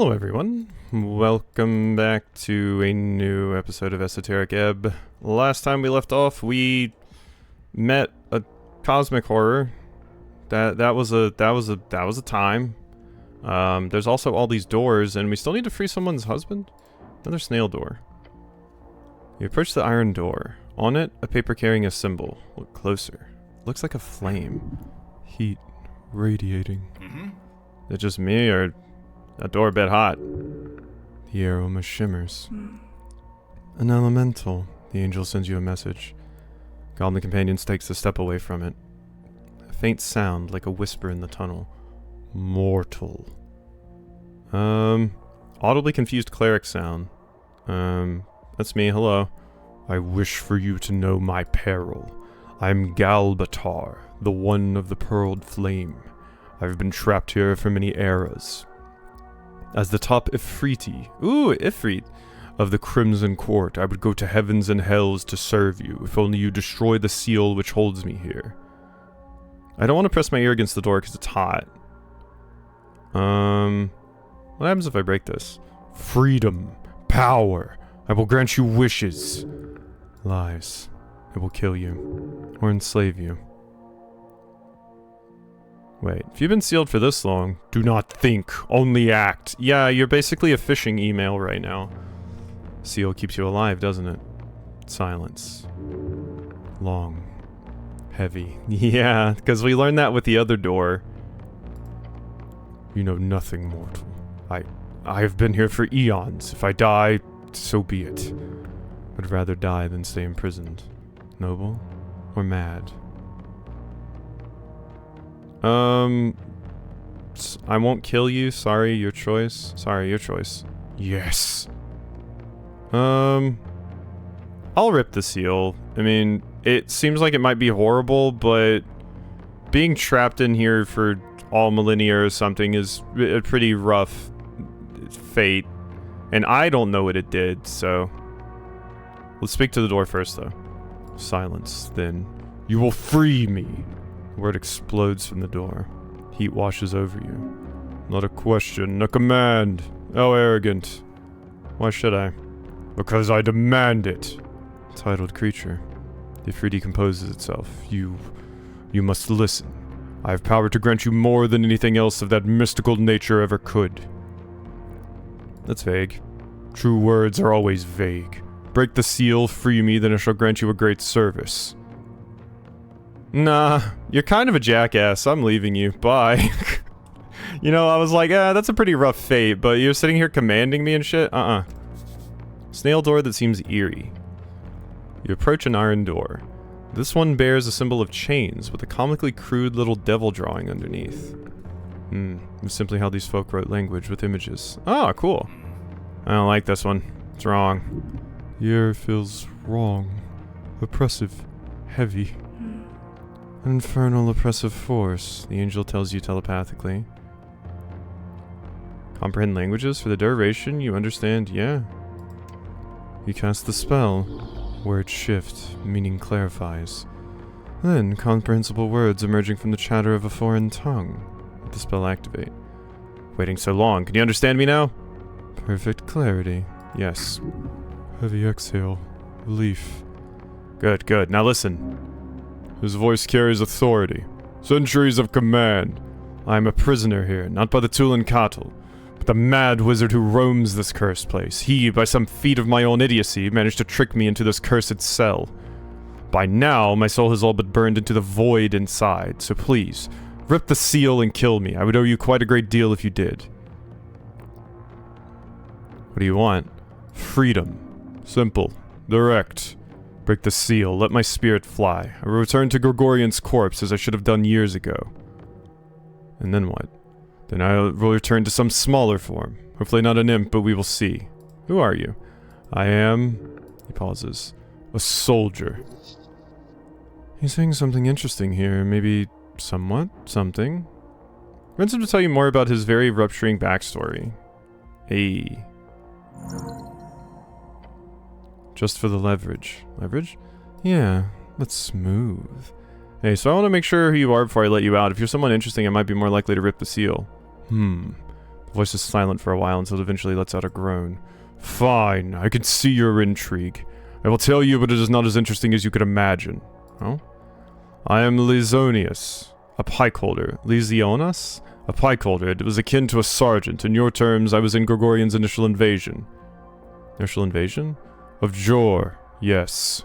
Hello everyone, welcome back to a new episode of Esoteric Ebb. Last time we left off, we met a cosmic horror. That was a time. There's also all these doors, and we still need to free someone's husband. Another snail door. You approach the iron door. On it, a paper carrying a symbol. Look closer. Looks like a flame. Heat radiating. Is it just me, or that door a bit hot? The aroma shimmers. An elemental. The angel sends you a message. Goblin Companions takes a step away from it. A faint sound, like a whisper in the tunnel. Mortal. Audibly confused cleric sound. That's me, hello. I wish for you to know my peril. I'm Galbatar, the one of the pearled flame. I've been trapped here for many eras. As the top Ifrit of the Crimson Court, I would go to heavens and hells to serve you, if only you destroy the seal which holds me here. I don't want to press my ear against the door because it's hot. What happens if I break this? Freedom. Power. I will grant you wishes. Lies. It will kill you. Or enslave you. Wait, if you've been sealed for this long, do not think, only act. Yeah, you're basically a phishing email right now. Seal keeps you alive, doesn't it? Silence. Long. Heavy. Yeah, because we learned that with the other door. You know nothing, mortal. I have been here for eons. If I die, so be it. I'd rather die than stay imprisoned. Noble or mad? I won't kill you. Sorry, your choice. Sorry, your choice. Yes. I'll rip the seal. I mean, it seems like it might be horrible, but being trapped in here for all millennia or something is a pretty rough fate. And I don't know what it did, so... Let's speak to the door first, though. Silence, then. You will free me! The word explodes from the door. Heat washes over you. Not a question, a command. How arrogant. Why should I? Because I demand it. Titled creature. The free decomposes itself. You must listen. I have power to grant you more than anything else of that mystical nature ever could. That's vague. True words are always vague. Break the seal, free me, then I shall grant you a great service. Nah, you're kind of a jackass. I'm leaving you. Bye. You know, I was like, that's a pretty rough fate, but you're sitting here commanding me and shit? Snail door that seems eerie. You approach an iron door. This one bears a symbol of chains with a comically crude little devil drawing underneath. It's simply how these folk wrote language with images. Oh, cool. I don't like this one. It's wrong. The air feels wrong. Oppressive. Heavy. An infernal oppressive force, the angel tells you telepathically. Comprehend languages for the duration, you understand, yeah. You cast the spell. Words shift, meaning clarifies. Then, comprehensible words emerging from the chatter of a foreign tongue. Let the spell activate. Waiting so long, can you understand me now? Perfect clarity, yes. Heavy exhale. Relief. Good, good. Now listen. His voice carries authority. Centuries of command. I am a prisoner here, not by the Tulan-Katl, but the mad wizard who roams this cursed place. He, by some feat of my own idiocy, managed to trick me into this cursed cell. By now, my soul has all but burned into the void inside, so please, rip the seal and kill me. I would owe you quite a great deal if you did. What do you want? Freedom. Simple. Direct. Break the seal, let my spirit fly. I will return to Gregorian's corpse as I should have done years ago. And then what? Then I will return to some smaller form. Hopefully not an imp, but we will see. Who are you? I am... He pauses. A soldier. He's saying something interesting here, maybe somewhat something. Wants him to tell you more about his very rupturing backstory. Hey. Just for the leverage. Leverage? Yeah, that's smooth. Hey, so I want to make sure who you are before I let you out. If you're someone interesting, I might be more likely to rip the seal. The voice is silent for a while until it eventually lets out a groan. Fine, I can see your intrigue. I will tell you, but it is not as interesting as you could imagine. Oh? I am Lysonius, a pike holder. Lysionas? A pike holder. It was akin to a sergeant. In your terms, I was in Gregorian's initial invasion. Initial invasion? Of Jor, yes.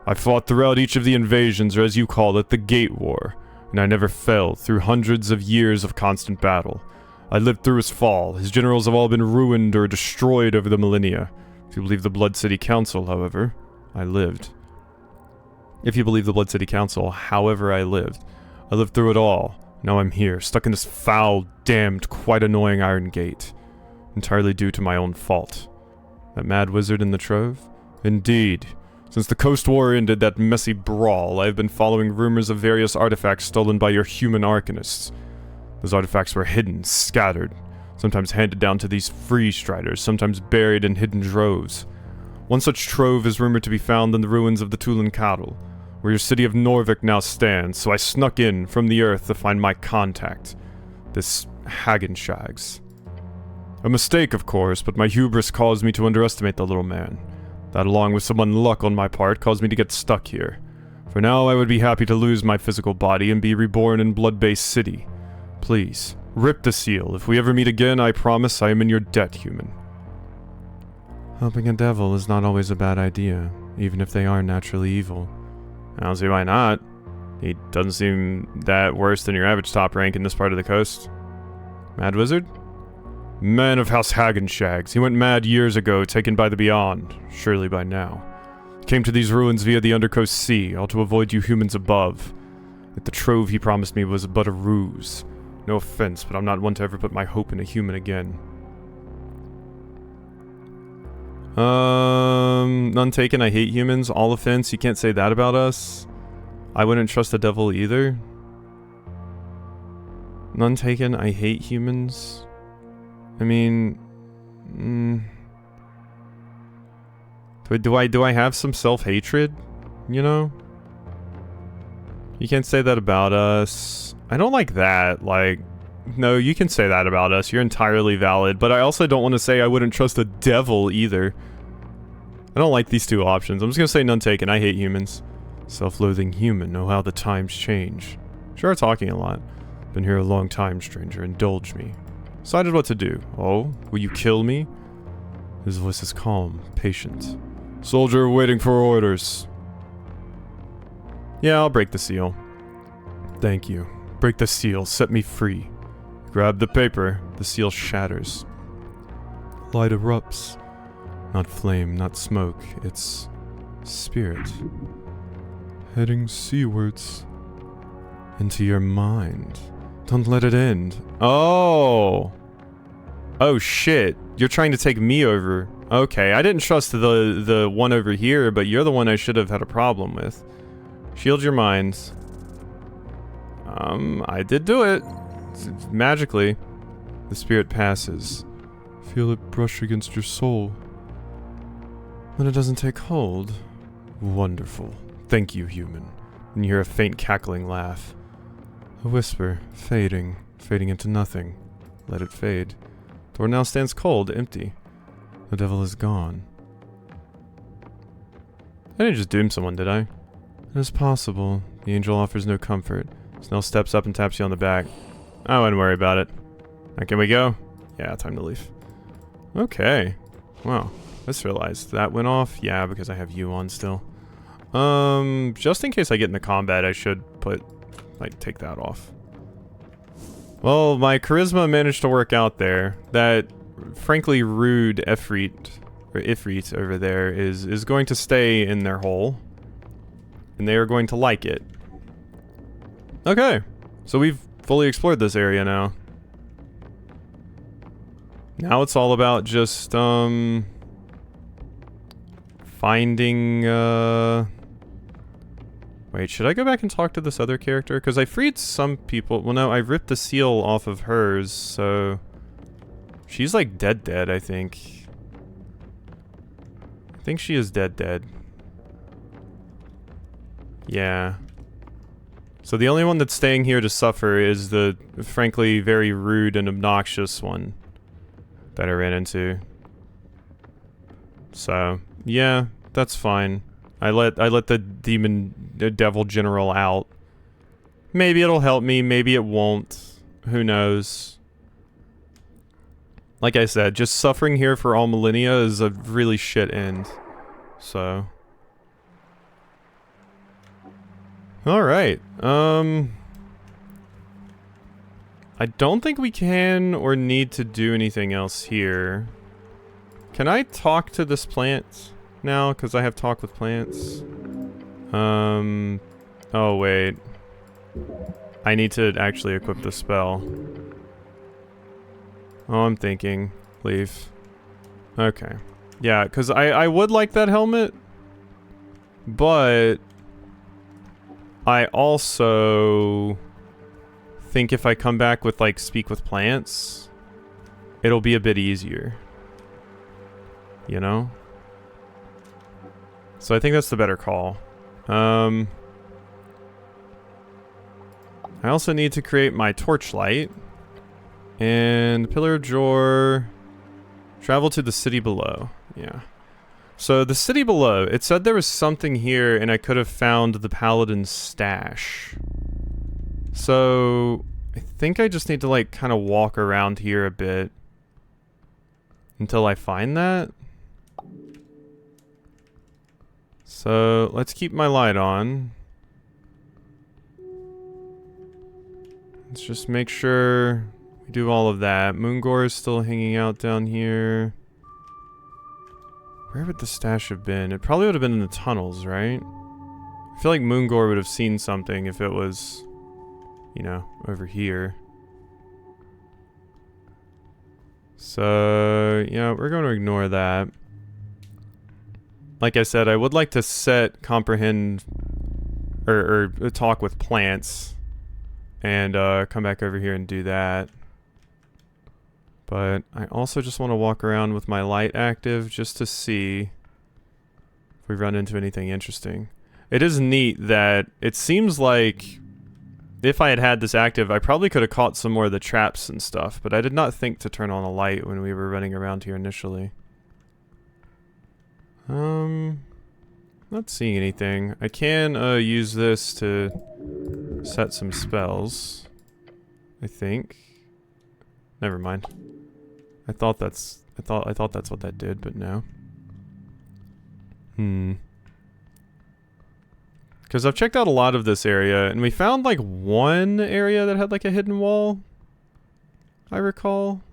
I fought throughout each of the invasions, or as you call it, the Gate War, and I never fell through hundreds of years of constant battle. I lived through his fall. His generals have all been ruined or destroyed over the millennia. If you believe the Blood City Council, however, I lived. If you believe the Blood City Council, however I lived through it all. Now I'm here, stuck in this foul, damned, quite annoying Iron Gate. Entirely due to my own fault. That mad wizard in the Trove? Indeed. Since the Coast War ended that messy brawl, I have been following rumors of various artifacts stolen by your human arcanists. Those artifacts were hidden, scattered, sometimes handed down to these free striders, sometimes buried in hidden droves. One such trove is rumored to be found in the ruins of the Tulan Cattle, where your city of Norvik now stands, so I snuck in from the earth to find my contact, this Hagenshags. A mistake, of course, but my hubris caused me to underestimate the little man. That, along with some unluck on my part, caused me to get stuck here. For now, I would be happy to lose my physical body and be reborn in Blood-Based City. Please, rip the seal. If we ever meet again, I promise I am in your debt, human. Helping a devil is not always a bad idea, even if they are naturally evil. I don't see why not. He doesn't seem that worse than your average top rank in this part of the coast. Mad Wizard? Man of House Hagenshags. He went mad years ago, taken by the Beyond. Surely by now. Came to these ruins via the Undercoast Sea, all to avoid you humans above. Yet the trove he promised me was but a ruse. No offense, but I'm not one to ever put my hope in a human again. None taken, I hate humans. All offense, you can't say that about us. I wouldn't trust the devil either. None taken, I hate humans. I mean... Do I have some self-hatred? You know? You can't say that about us. I don't like that. Like, no, you can say that about us. You're entirely valid. But I also don't want to say I wouldn't trust the devil either. I don't like these two options. I'm just gonna say none taken. I hate humans. Self-loathing human. Know how the times change. Sure, talking a lot. Been here a long time, stranger. Indulge me. Decided what to do. Oh, will you kill me? His voice is calm, patient. Soldier waiting for orders. Yeah, I'll break the seal. Thank you. Break the seal. Set me free. Grab the paper. The seal shatters. Light erupts. Not flame, not smoke. It's spirit. Heading seawards. Into your mind. Don't let it end. Oh! Oh shit. You're trying to take me over. Okay, I didn't trust the one over here, but you're the one I should have had a problem with. Shield your minds. I did do it. Magically. The spirit passes. Feel it brush against your soul. When it doesn't take hold. Wonderful. Thank you, human. And you hear a faint cackling laugh. A whisper, fading into nothing. Let it fade. Door now stands cold, empty. The devil is gone. I didn't just doom someone, did I? It is possible. The angel offers no comfort. Snell steps up and taps you on the back. I wouldn't worry about it. Now can we go? Yeah, time to leave. Okay. Wow. I just realized that went off. Yeah, because I have you on still. Just in case I get into combat, I should take that off. Well, my charisma managed to work out there. That frankly rude Ifrit over there is going to stay in their hole. And they are going to like it. Okay. So we've fully explored this area now. Now it's all about just, finding, Wait, should I go back and talk to this other character? Because I freed some people. Well, no, I ripped the seal off of hers, so... She's like dead, I think. I think she is dead. Yeah. So the only one that's staying here to suffer is the, frankly, very rude and obnoxious one. that I ran into. So, yeah, that's fine. I let the devil general out. Maybe it'll help me, maybe it won't. Who knows? Like I said, just suffering here for all millennia is a really shit end. So. Alright, I don't think we can or need to do anything else here. Can I talk to this plant now? Because I have talk with plants. Oh wait. I need to actually equip the spell. Oh, I'm thinking. Leave. Okay. Yeah, because I would like that helmet. But I also think if I come back with, like, speak with plants, it'll be a bit easier. You know? So I think that's the better call. I also need to create my torchlight. And Pillar of Jor. Travel to the city below. Yeah. So the city below, it said there was something here and I could have found the Paladin's stash. So I think I just need to like kind of walk around here a bit until I find that. So let's keep my light on. Let's just make sure we do all of that. Moongor is still hanging out down here. Where would the stash have been? It probably would have been in the tunnels, right? I feel like Moongor would have seen something if it was, you know, over here. So, yeah, we're going to ignore that. Like I said, I would like to set comprehend or talk with plants and come back over here and do that. But I also just want to walk around with my light active just to see if we run into anything interesting. It is neat that it seems like if I had had this active, I probably could have caught some more of the traps and stuff, but I did not think to turn on a light when we were running around here initially. Not seeing anything. I can use this to set some spells, I think. Never mind. I thought that's what that did, but no. Because I've checked out a lot of this area, and we found like one area that had like a hidden wall. I recall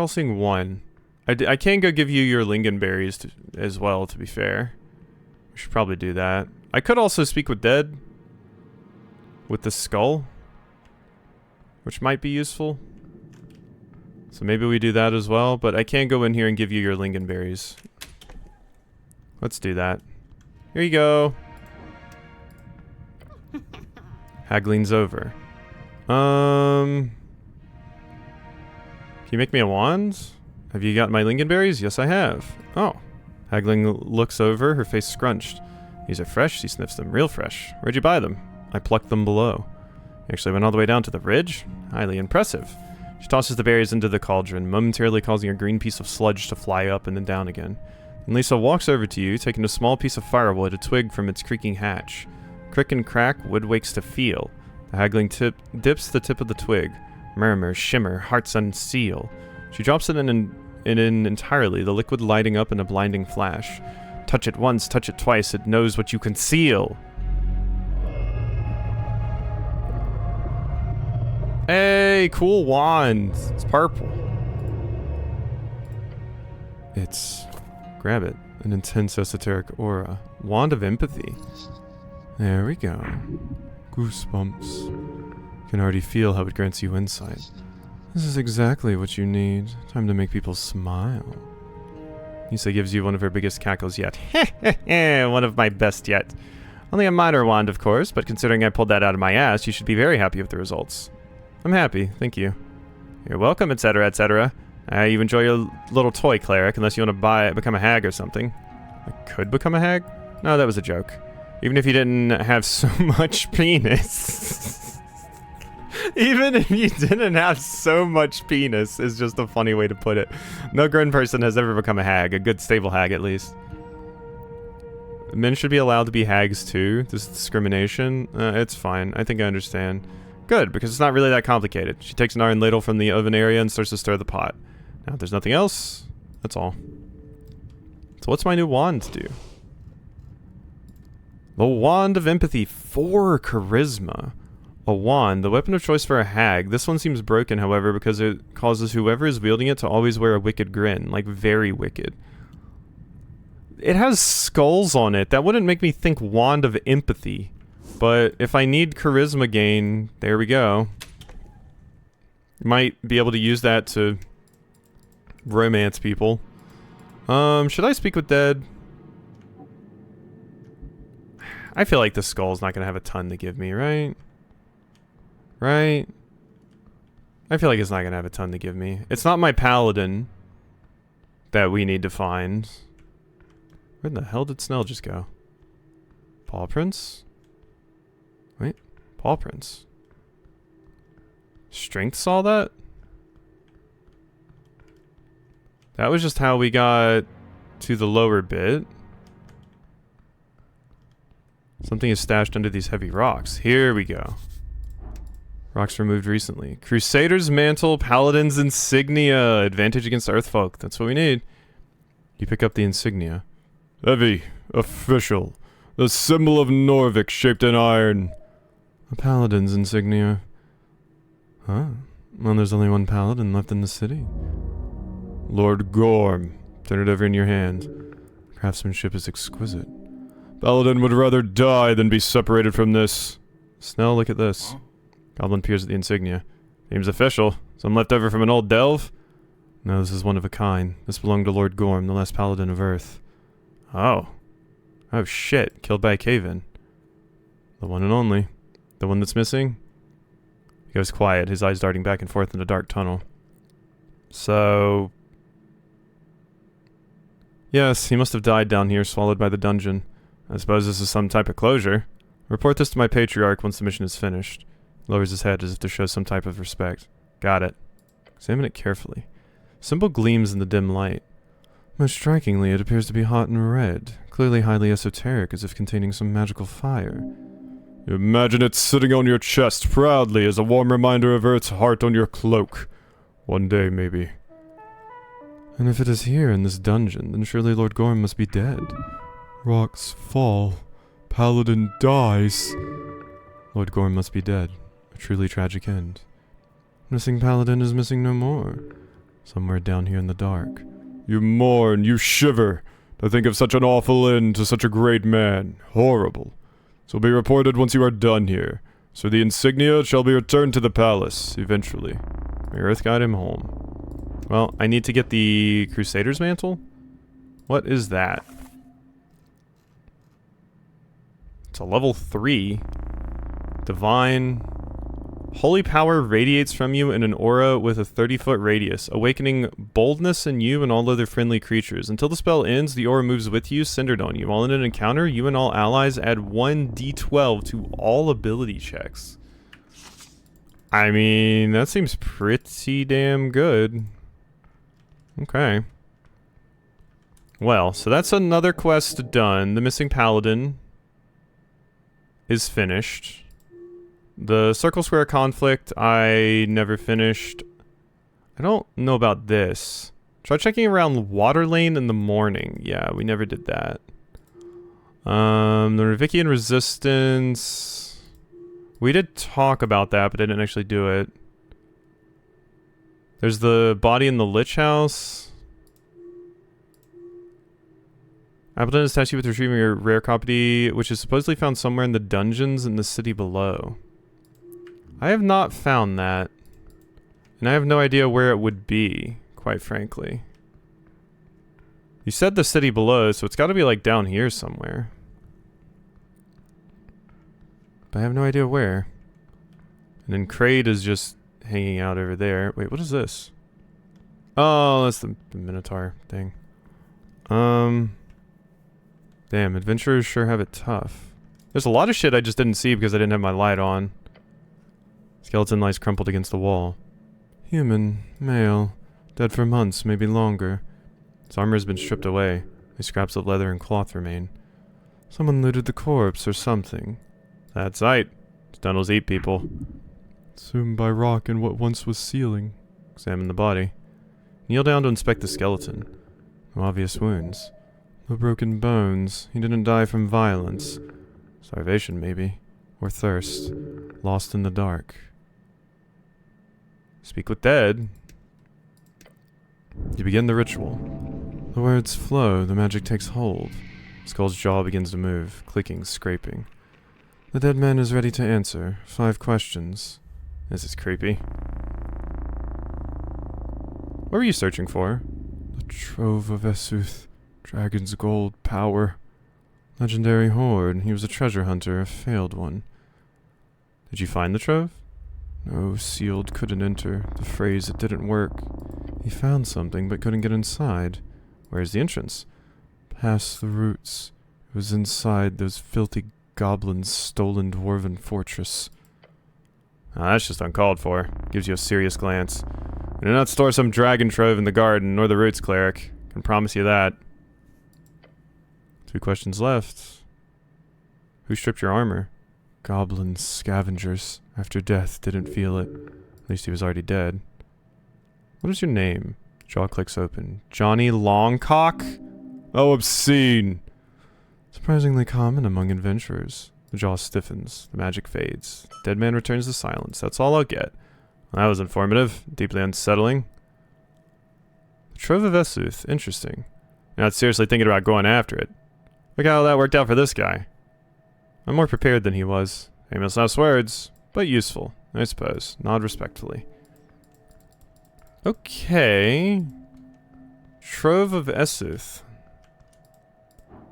seeing one. I can go give you your lingonberries as well, to be fair. We should probably do that. I could also speak with dead. With the skull. Which might be useful. So maybe we do that as well, but I can go in here and give you your lingonberries. Let's do that. Here you go. Haggling's over. Can you make me a wand? Have you got my lingonberries? Yes, I have. Oh. Haggling looks over, her face scrunched. These are fresh, she sniffs them. Real fresh. Where'd you buy them? I plucked them below. Actually went all the way down to the ridge. Highly impressive. She tosses the berries into the cauldron, momentarily causing a green piece of sludge to fly up and then down again. And Lisa walks over to you, taking a small piece of firewood, a twig from its creaking hatch. Crick and crack, wood wakes to feel. The haggling dips the tip of the twig. Murmur, shimmer, hearts unseal. She drops it in entirely, the liquid lighting up in a blinding flash. Touch it once, touch it twice, it knows what you conceal. Hey, cool wand. It's purple. It's... grab it. An intense esoteric aura. Wand of empathy. There we go. Goosebumps. Can already feel how it grants you insight. This is exactly what you need. Time to make people smile. Nisa gives you one of her biggest cackles yet. One of my best yet. Only a minor wand, of course, but considering I pulled that out of my ass, you should be very happy with the results. I'm happy, thank you. You're welcome, etc., etc. You enjoy your little toy, cleric, unless you want to become a hag or something. I could become a hag? No, that was a joke. Even if you didn't have so much penis. Even if you didn't have so much penis is just a funny way to put it. No grown person has ever become a hag. A good stable hag, at least. Men should be allowed to be hags, too. This discrimination. It's fine. I think I understand. Good, because it's not really that complicated. She takes an iron ladle from the oven area and starts to stir the pot. Now, if there's nothing else, that's all. So what's my new wand do? The Wand of Empathy, 4 charisma. A wand, the weapon of choice for a hag. This one seems broken, however, because it causes whoever is wielding it to always wear a wicked grin. Like, very wicked. It has skulls on it. That wouldn't make me think Wand of Empathy. But if I need charisma gain, there we go. Might be able to use that to romance people. Should I speak with dead? I feel like the skull's not gonna have a ton to give me, right? Right? I feel like it's not gonna have a ton to give me. It's not my paladin that we need to find. Where the hell did Snell just go? Paw prints? Wait, paw prints. Strength saw that? That was just how we got to the lower bit. Something is stashed under these heavy rocks. Here we go. Rocks removed recently. Crusader's Mantle, Paladin's Insignia. Advantage against Earthfolk. That's what we need. You pick up the insignia. Heavy. Official. The symbol of Norvik shaped in iron. A Paladin's insignia. Huh. Well, there's only one Paladin left in the city. Lord Gorm. Turn it over in your hand. Craftsmanship is exquisite. Paladin would rather die than be separated from this. Snell, look at this. Goblin peers at the insignia. Name's official. Some left over from an old delve? No, this is one of a kind. This belonged to Lord Gorm, the last Paladin of Earth. Oh. Oh shit. Killed by a cave-in. The one and only. The one that's missing? He goes quiet, his eyes darting back and forth in a dark tunnel. So... yes, he must have died down here, swallowed by the dungeon. I suppose this is some type of closure. Report this to my patriarch once the mission is finished. Lowers his head as if to show some type of respect. Got it. Examine it carefully. Symbol gleams in the dim light. Most strikingly, it appears to be hot and red. Clearly highly esoteric, as if containing some magical fire. You imagine it sitting on your chest proudly as a warm reminder of Earth's heart on your cloak. One day, maybe. And if it is here in this dungeon, then surely Lord Gorm must be dead. Rocks fall. Paladin dies. Lord Gorm must be dead. A truly tragic end. Missing Paladin is missing no more. Somewhere down here in the dark. You mourn, you shiver. To think of such an awful end to such a great man. Horrible. So be reported once you are done here. So the insignia shall be returned to the palace, eventually. May Earth guide him home. Well, I need to get the Crusader's Mantle? What is that? It's a level 3. Divine. Holy power radiates from you in an aura with a 30-foot radius, awakening boldness in you and all other friendly creatures. Until the spell ends, the aura moves with you, centered on you. While in an encounter, you and all allies add 1d12 to all ability checks. I mean, that seems pretty damn good. Okay. Well, so that's another quest done. The missing paladin is finished. The Circle Square conflict, I never finished. I don't know about this. Try checking around Water Lane in the morning. Yeah, we never did that. The Ravikian Resistance. We did talk about that, but I didn't actually do it. There's the body in the Lich House. Appleton has tasked you with retrieving your rare copy, which is supposedly found somewhere in the dungeons in the city below. I have not found that. And I have no idea where it would be, quite frankly. You said the city below, so it's got to be like down here somewhere. But I have no idea where. And then Kraid is just hanging out over there. Wait, what is this? Oh, that's the Minotaur thing. Damn, adventurers sure have it tough. There's a lot of shit I just didn't see because I didn't have my light on. Skeleton lies crumpled against the wall. Human, male, dead for months, maybe longer. His armor has been stripped away. Only scraps of leather and cloth remain. Someone looted the corpse or something. That's right. These tunnels eat people. Consumed by rock and what once was ceiling. Examine the body. Kneel down to inspect the skeleton. No obvious wounds. No broken bones. He didn't die from violence. Starvation, maybe. Or thirst. Lost in the dark. Speak with dead. You begin the ritual. The words flow, the magic takes hold. Skull's jaw begins to move, clicking, scraping. The dead man is ready to answer. 5 questions. This is creepy. What were you searching for? The Trove of Esuth. Dragon's gold power. Legendary hoard. He was a treasure hunter, a failed one. Did you find the trove? No, sealed, couldn't enter. The phrase, it didn't work. He found something, but couldn't get inside. Where's the entrance? Past the roots. It was inside those filthy goblins' stolen dwarven fortress. That's just uncalled for. Gives you a serious glance. We do not store some dragon trove in the garden, nor the roots, cleric. Can promise you that. 2 questions left. Who stripped your armor? Goblins, scavengers. After death, didn't feel it. At least he was already dead. What is your name? Jaw clicks open. Johnny Longcock? Oh, obscene! Surprisingly common among adventurers. The jaw stiffens. The magic fades. Dead man returns to silence. That's all I'll get. Well, that was informative. Deeply unsettling. The Trove of Esuth. Interesting. You're not seriously thinking about going after it. Look how that worked out for this guy. I'm more prepared than he was. Famous last words, but useful, I suppose. Nod respectfully. Okay. Trove of Esuth.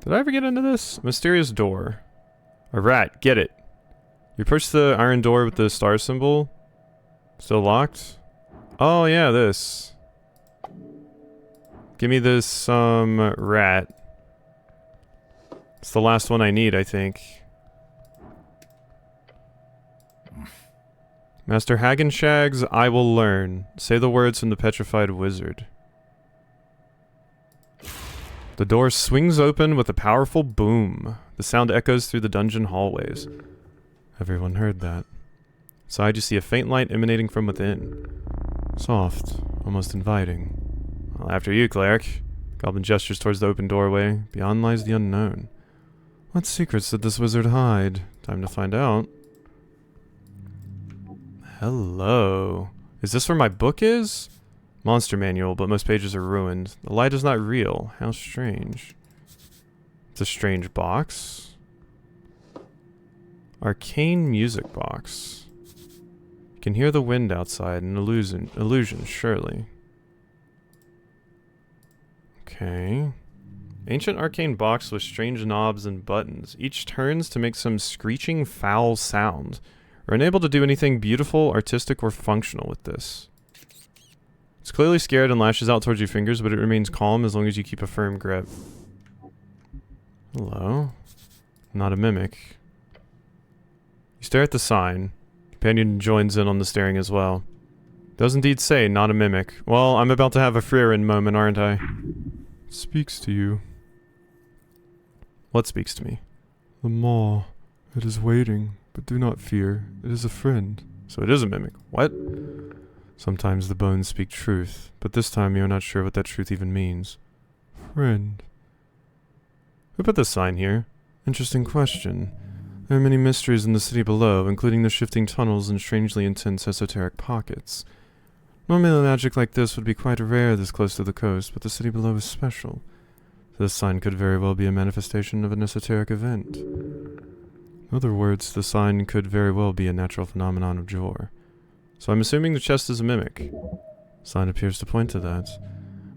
Did I ever get into this? Mysterious door. A rat, get it. You push the iron door with the star symbol. Still locked? Oh yeah, this. Give me this, rat. It's the last one I need, I think. Master Hagenshags, I will learn. Say the words from the petrified wizard. The door swings open with a powerful boom. The sound echoes through the dungeon hallways. Everyone heard that. Inside you see a faint light emanating from within. Soft, almost inviting. Well, after you, cleric. Goblin gestures towards the open doorway. Beyond lies the unknown. What secrets did this wizard hide? Time to find out. Hello. Is this where my book is? Monster manual, but most pages are ruined. The light is not real. How strange. It's a strange box. Arcane music box. You can hear the wind outside. An illusion, surely. Okay. Ancient arcane box with strange knobs and buttons. Each turns to make some screeching foul sound. Are unable to do anything beautiful, artistic, or functional with this. It's clearly scared and lashes out towards your fingers, but it remains calm as long as you keep a firm grip. Hello? Not a mimic. You stare at the sign. Companion joins in on the staring as well. Does indeed say, not a mimic. Well, I'm about to have a Freerin moment, aren't I? It speaks to you. What speaks to me? The maw. It is waiting, but do not fear. It is a friend. So it is a mimic. What? Sometimes the bones speak truth, but this time you are not sure what that truth even means. Friend. Who put this sign here? Interesting question. There are many mysteries in the city below, including the shifting tunnels and strangely intense esoteric pockets. Normally magic like this would be quite rare this close to the coast, but the city below is special. This sign could very well be a manifestation of an esoteric event. In other words, the sign could very well be a natural phenomenon of Jor. So I'm assuming the chest is a mimic. Sign appears to point to that.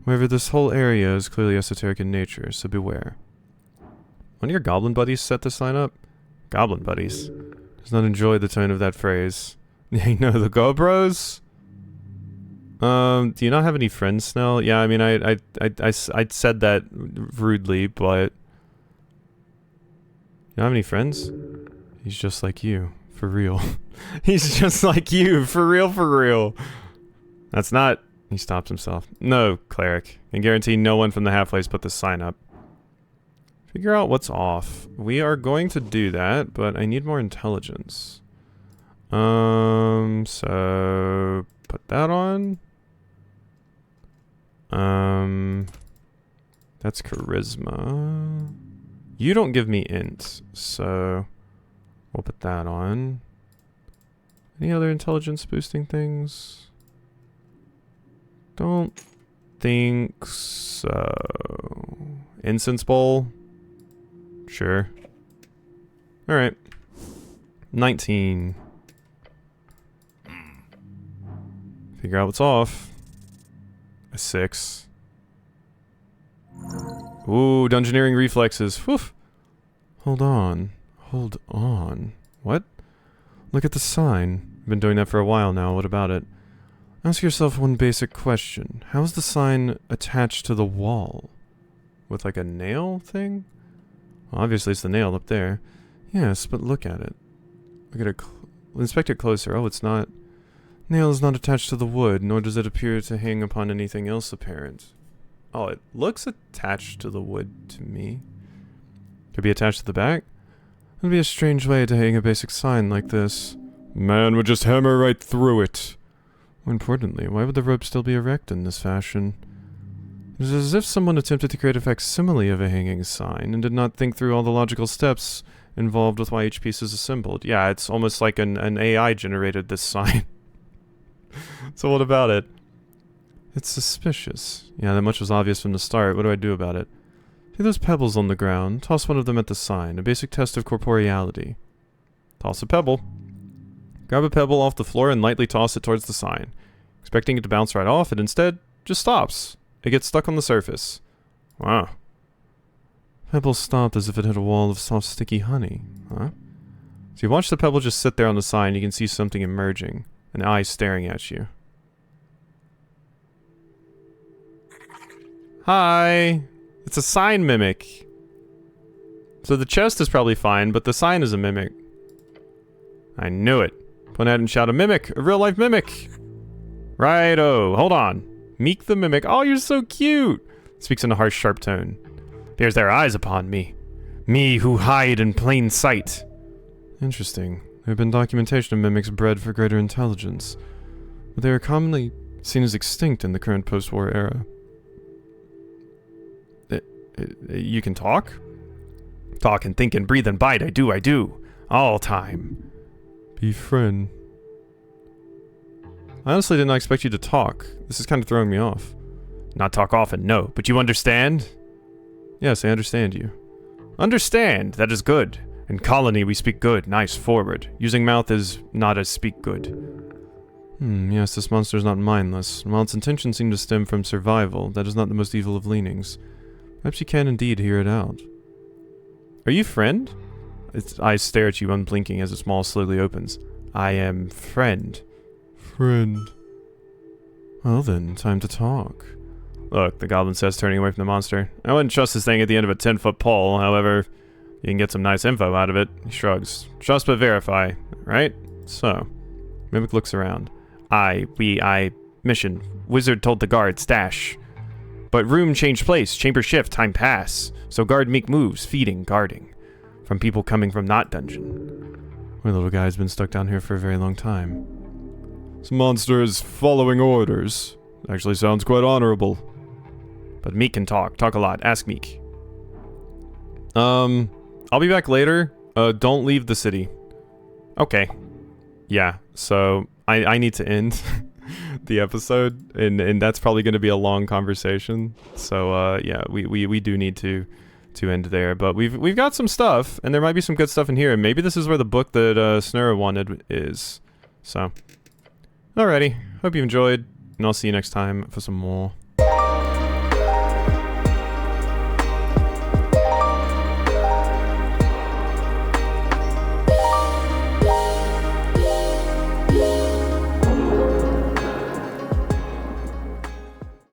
However, this whole area is clearly esoteric in nature, so beware. One of your goblin buddies set this sign up? Goblin buddies? Does not enjoy the tone of that phrase. You know the Go Bros? Do you not have any friends, Snell? Yeah, I mean, I said that rudely, but... You don't have any friends? He's just like you. For real. He's just like you. For real, for real. That's not... He stops himself. No, cleric. Can guarantee no one from the halfways put this sign up. Figure out what's off. We are going to do that, but I need more intelligence. So... Put that on. That's charisma. You don't give me int, so... We'll put that on. Any other intelligence boosting things? Don't think so. Incense bowl? Sure. Alright. 19. Figure out what's off. A 6. Ooh, dungeoneering reflexes. Whew. Hold on. Hold on. What? Look at the sign. I've been doing that for a while now. What about it? Ask yourself one basic question. How is the sign attached to the wall? With like a nail thing? Well, obviously it's the nail up there. Yes, but look at it. Look at it. Inspect it closer. Oh, it's not. Nail is not attached to the wood, nor does it appear to hang upon anything else apparent. Oh, it looks attached to the wood to me. Could be attached to the back? It would be a strange way to hang a basic sign like this. Man would just hammer right through it. More importantly, why would the rope still be erect in this fashion? It is as if someone attempted to create a facsimile of a hanging sign and did not think through all the logical steps involved with why each piece is assembled. Yeah, it's almost like an AI generated this sign. So what about it? It's suspicious. Yeah, that much was obvious from the start. What do I do about it? See those pebbles on the ground? Toss one of them at the sign. A basic test of corporeality. Toss a pebble. Grab a pebble off the floor and lightly toss it towards the sign. Expecting it to bounce right off, it instead just stops. It gets stuck on the surface. Wow. Pebble stopped as if it hit a wall of soft, sticky honey. Huh? So you watch the pebble just sit there on the sign, you can see something emerging. An eye staring at you. Hi! It's a sign mimic. So the chest is probably fine, but the sign is a mimic. I knew it. Point out and shout a mimic! A real-life mimic! Righto, hold on. Meek the mimic. Oh, you're so cute! Speaks in a harsh, sharp tone. Bears their eyes upon me. Me who hide in plain sight. Interesting. There have been documentation of mimics bred for greater intelligence, but they are commonly seen as extinct in the current post-war era. You can talk? Talk and think and breathe and bite, I do. All time. Befriend. I honestly did not expect you to talk. This is kind of throwing me off. Not talk often, no, but you understand? Yes, I understand you. Understand, that is good. In colony we speak good, nice, forward. Using mouth is not as speak good. Yes, this monster is not mindless. While its intentions seem to stem from survival, that is not the most evil of leanings. Perhaps you can indeed hear it out. Are you friend? Its eyes stare at you unblinking as its maw slowly opens. I am friend. Friend. Well then, time to talk. Look, the goblin says, turning away from the monster. I wouldn't trust this thing at the end of a 10-foot pole, however, you can get some nice info out of it. He shrugs. Trust but verify, right? So, Mimic looks around. Mission. Wizard told the guard, stash. But room change place, chamber shift, time pass. So guard make moves, feeding, guarding. From people coming from not dungeon. My little guy's been stuck down here for a very long time. This monster is following orders. Actually sounds quite honorable. But Meek can talk a lot, ask Meek. I'll be back later. Don't leave the city. Okay. Yeah, so I need to end the episode, and that's probably going to be a long conversation. So yeah, we do need to end there. But we've got some stuff, and there might be some good stuff in here. And maybe this is where the book that Snurra wanted is. So, alrighty. Hope you enjoyed, and I'll see you next time for some more.